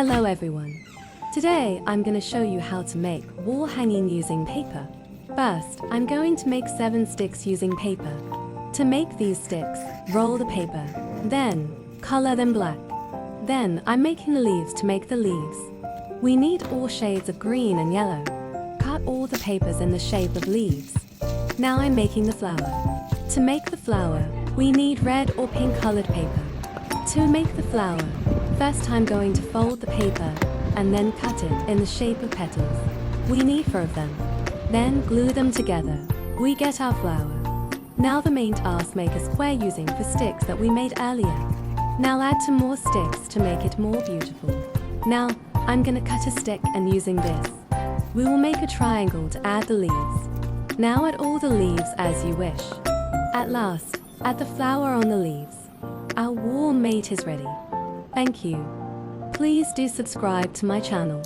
Hello everyone. Today I'm going to show you how to make wall hanging using paper. First, I'm going to make 7 sticks using paper. To make these sticks, roll the paper, then color them black. Then I'm making the leaves to make the leaves. We need all shades of green and yellow. Cut all the papers in the shape of leaves. Now I'm making the flower. To make the flower, we need red or pink colored paper. To make the flower, first I'm going to fold the paper and then cut it in the shape of petals. We need 4 of them. Then glue them together. We get our flower. Now the main task, make a square using 4 sticks that we made earlier. Now add 2 more sticks to make it more beautiful. Now I'm gonna cut a stick and using this, we will make a triangle to add the leaves. Now add all the leaves as you wish. At last, add the flower on the leaves. Our Wallmate is ready. Thank you. Please do subscribe to my channel.